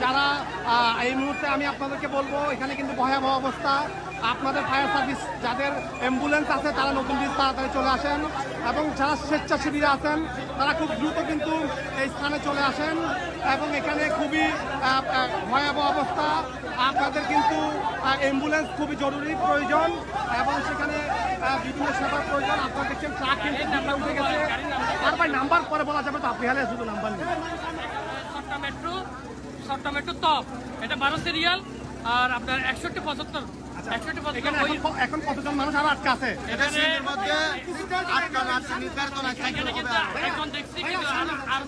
যারা এই মুহূর্তে আমি আপনাদেরকে বলবো এখানে কিন্তু ভয়াবহ অবস্থা। আপনাদের ফায়ার সার্ভিস যাদের অ্যাম্বুলেন্স আছে তারা নতুন ব্রিজ তাড়াতাড়ি চলে আসেন, এবং যারা স্বেচ্ছাসেবীরা আছেন তারা খুব দ্রুত কিন্তু এই স্থানে চলে আসেন। এবং এখানে খুবই ভয়াবহ অবস্থা। আপনাদের কিন্তু অ্যাম্বুলেন্স খুবই জরুরি প্রয়োজন, এবং সেখানে বিভিন্ন সেবার প্রয়োজন। আপনারা দেখছেন ট্রাক কিন্তু নাম্বার উঠে গেছে। আর ভাই নাম্বার পরে বলা যাবে তো, আপনি হালে শুধু নাম্বার নেই। সট্টা মেট্রো টপ, এটা 12 সিরিয়াল, আর আপনার 6175। এখন কতজন মানুষ আরো আটকা আছে? এখন দেখছি কিন্তু আর